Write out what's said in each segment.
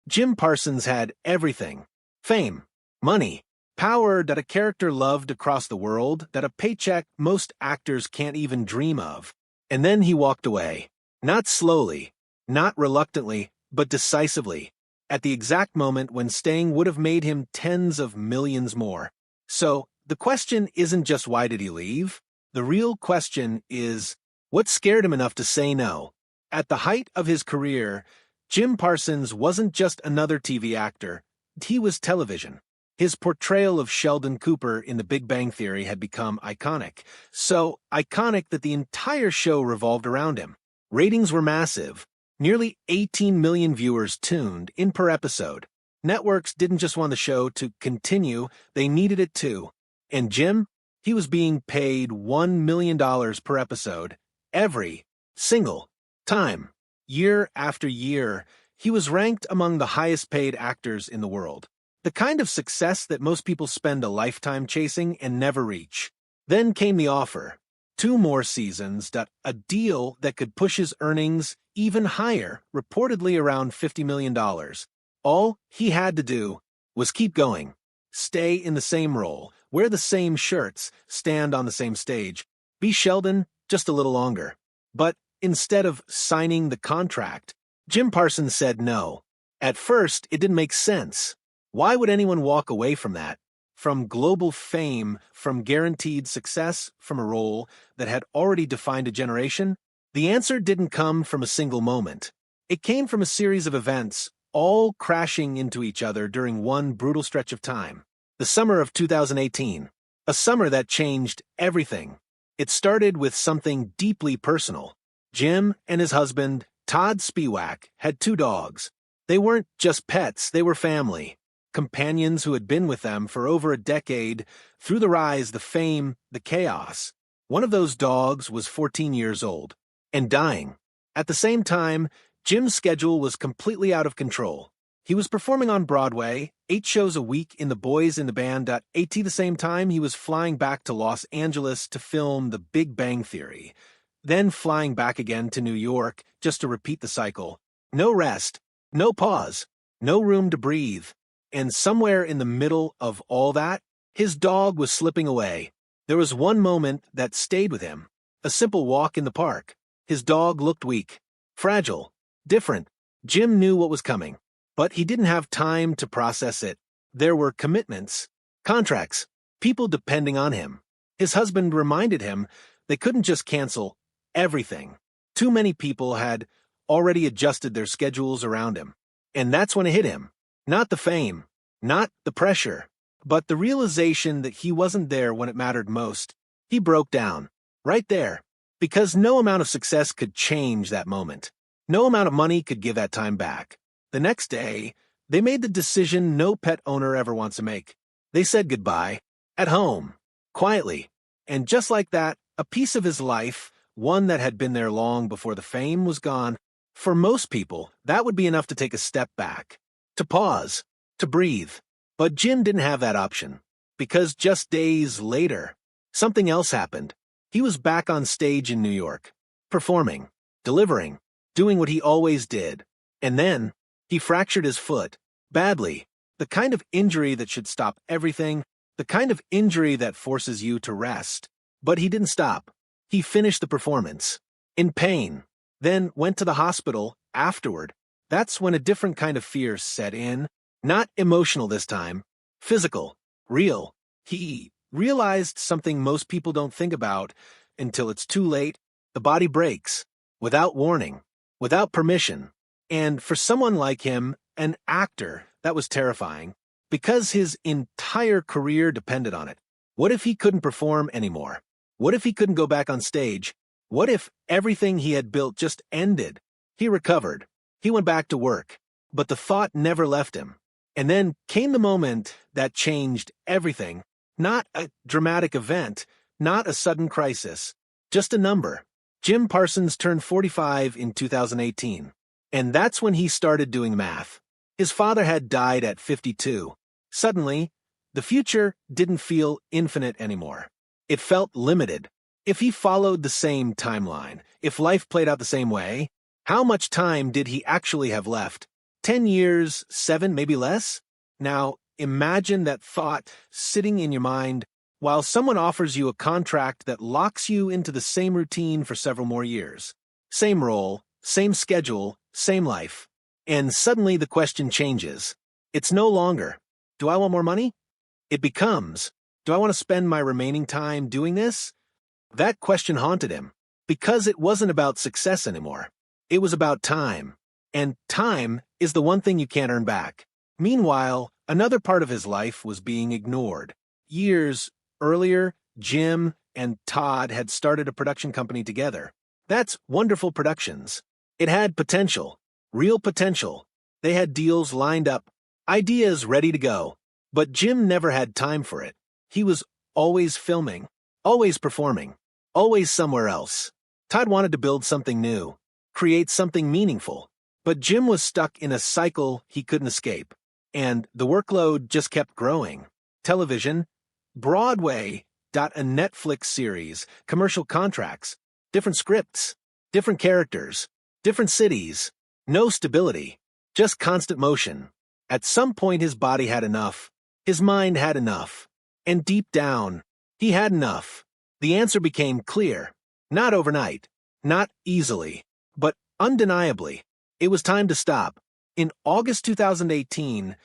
Jim Parsons had everything: fame, money, power that a character loved across the world, that a paycheck most actors can't even dream of. And then he walked away. Not slowly, not reluctantly, but decisively, at the exact moment when staying would have made him tens of millions more. So, the question isn't just why did he leave? The real question is, what scared him enough to say no? At the height of his career, Jim Parsons wasn't just another TV actor, he was television. His portrayal of Sheldon Cooper in The Big Bang Theory had become iconic, so iconic that the entire show revolved around him. Ratings were massive. Nearly 18 million viewers tuned in per episode. Networks didn't just want the show to continue, they needed it too. And Jim? He was being paid $1 million per episode, every single time. Year after year, he was ranked among the highest-paid actors in the world. The kind of success that most people spend a lifetime chasing and never reach. Then came the offer. 2 more seasons, a deal that could push his earnings even higher, reportedly around $50 million. All he had to do was keep going, stay in the same role, wear the same shirts, stand on the same stage, be Sheldon just a little longer. But instead of signing the contract, Jim Parsons said no. At first, it didn't make sense. Why would anyone walk away from that? From global fame, from guaranteed success, from a role that had already defined a generation? The answer didn't come from a single moment. It came from a series of events, all crashing into each other during one brutal stretch of time. The summer of 2018. A summer that changed everything. It started with something deeply personal. Jim and his husband, Todd Spiewak, had 2 dogs. They weren't just pets, they were family. Companions who had been with them for over a decade, through the rise, the fame, the chaos. One of those dogs was 14 years old, and dying. At the same time, Jim's schedule was completely out of control. He was performing on Broadway, 8 shows a week in The Boys in the Band. At the same time, he was flying back to Los Angeles to film The Big Bang Theory, then flying back again to New York just to repeat the cycle. No rest, no pause, no room to breathe. And somewhere in the middle of all that, his dog was slipping away. There was one moment that stayed with him. A simple walk in the park. His dog looked weak, fragile, different. Jim knew what was coming, but he didn't have time to process it. There were commitments, contracts, people depending on him. His husband reminded him they couldn't just cancel everything. Too many people had already adjusted their schedules around him. And that's when it hit him. Not the fame, not the pressure, but the realization that he wasn't there when it mattered most. He broke down, right there, because no amount of success could change that moment. No amount of money could give that time back. The next day, they made the decision no pet owner ever wants to make. They said goodbye, at home, quietly, and just like that, a piece of his life, one that had been there long before the fame, was gone. For most people, that would be enough to take a step back. To pause, to breathe. But Jim didn't have that option, because just days later, something else happened. He was back on stage in New York, performing, delivering, doing what he always did. And then, he fractured his foot, badly, the kind of injury that should stop everything, the kind of injury that forces you to rest. But he didn't stop. He finished the performance, in pain, then went to the hospital afterward. That's when a different kind of fear set in, not emotional this time, physical, real. He realized something most people don't think about until it's too late. The body breaks, without warning, without permission. And for someone like him, an actor, that was terrifying, because his entire career depended on it. What if he couldn't perform anymore? What if he couldn't go back on stage? What if everything he had built just ended? He recovered. He went back to work, but the thought never left him. And then came the moment that changed everything. Not a dramatic event, not a sudden crisis, just a number. Jim Parsons turned 45 in 2018, and that's when he started doing math. His father had died at 52. Suddenly, the future didn't feel infinite anymore. It felt limited. If he followed the same timeline, if life played out the same way, how much time did he actually have left? 10 years, 7, maybe less? Now, imagine that thought sitting in your mind while someone offers you a contract that locks you into the same routine for several more years. Same role, same schedule, same life. And suddenly the question changes. It's no longer, do I want more money? It becomes, do I want to spend my remaining time doing this? That question haunted him, because it wasn't about success anymore. It was about time. And time is the one thing you can't earn back. Meanwhile, another part of his life was being ignored. Years earlier, Jim and Todd had started a production company together. That's Wonderful Productions. It had potential, real potential. They had deals lined up, ideas ready to go. But Jim never had time for it. He was always filming, always performing, always somewhere else. Todd wanted to build something new, create something meaningful. But Jim was stuck in a cycle he couldn't escape. And the workload just kept growing. Television, Broadway, a Netflix series, commercial contracts, different scripts, different characters, different cities, no stability, just constant motion. At some point his body had enough. His mind had enough. And deep down, he had enough. The answer became clear. Not overnight, not easily, but undeniably. It was time to stop. In August 2018,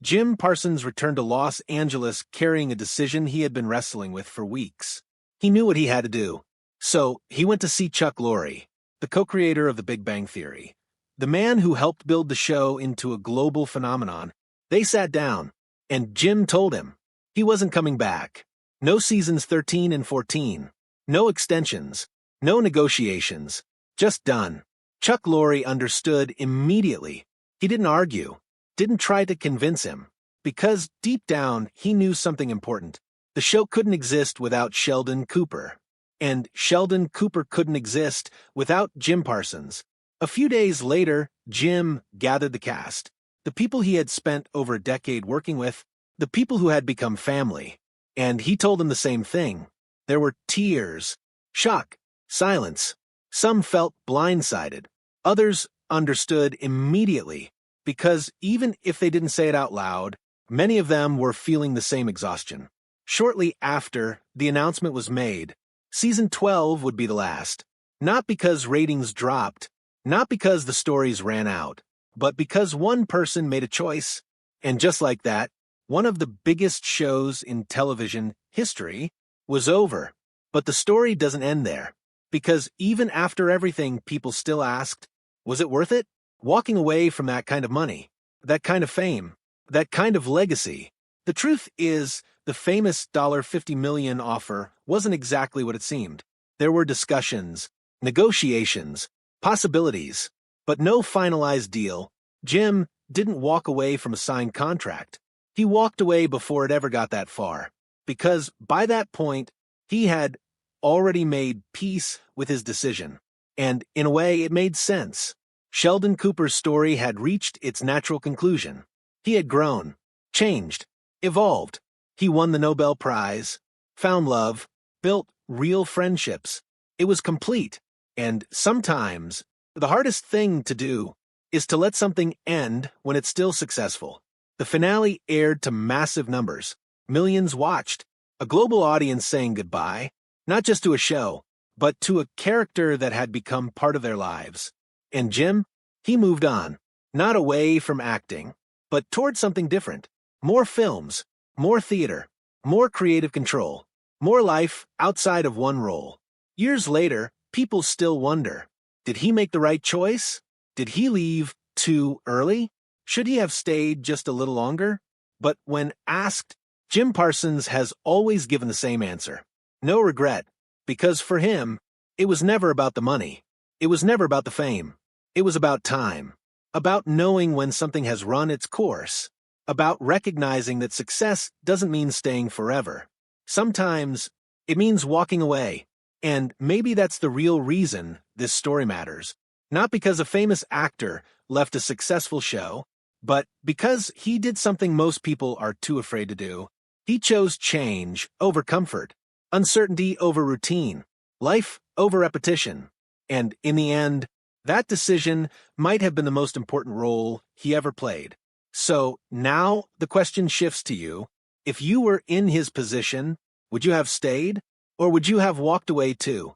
Jim Parsons returned to Los Angeles carrying a decision he had been wrestling with for weeks. He knew what he had to do. So he went to see Chuck Lorre, the co-creator of The Big Bang Theory, the man who helped build the show into a global phenomenon. They sat down, and Jim told him he wasn't coming back. No seasons 13 and 14. No extensions. No negotiations. Just done. Chuck Lorre understood immediately. He didn't argue, didn't try to convince him, because deep down he knew something important. The show couldn't exist without Sheldon Cooper. And Sheldon Cooper couldn't exist without Jim Parsons. A few days later, Jim gathered the cast, the people he had spent over a decade working with, the people who had become family. And he told them the same thing. There were tears, shock, silence. Some felt blindsided. Others understood immediately, because even if they didn't say it out loud, many of them were feeling the same exhaustion. Shortly after the announcement was made, Season 12 would be the last. Not because ratings dropped, not because the stories ran out, but because one person made a choice. And just like that, one of the biggest shows in television history was over. But the story doesn't end there. Because even after everything, people still asked, was it worth it? Walking away from that kind of money, that kind of fame, that kind of legacy. The truth is, the famous $50 million offer wasn't exactly what it seemed. There were discussions, negotiations, possibilities, but no finalized deal. Jim didn't walk away from a signed contract. He walked away before it ever got that far. Because by that point, he had already made peace with his decision. And in a way, it made sense. Sheldon Cooper's story had reached its natural conclusion. He had grown, changed, evolved. He won the Nobel Prize, found love, built real friendships. It was complete. And sometimes, the hardest thing to do is to let something end when it's still successful. The finale aired to massive numbers. Millions watched. A global audience saying goodbye, not just to a show, but to a character that had become part of their lives. And Jim, he moved on, not away from acting, but toward something different. More films, more theater, more creative control, more life outside of one role. Years later, people still wonder, did he make the right choice? Did he leave too early? Should he have stayed just a little longer? But when asked, Jim Parsons has always given the same answer. No regret, because for him, it was never about the money. It was never about the fame. It was about time, about knowing when something has run its course, about recognizing that success doesn't mean staying forever. Sometimes it means walking away, and maybe that's the real reason this story matters. Not because a famous actor left a successful show, but because he did something most people are too afraid to do. He chose change over comfort, uncertainty over routine, life over repetition. And in the end, That decision might have been the most important role he ever played. So now the question shifts to you. If you were in his position, would you have stayed, or would you have walked away too?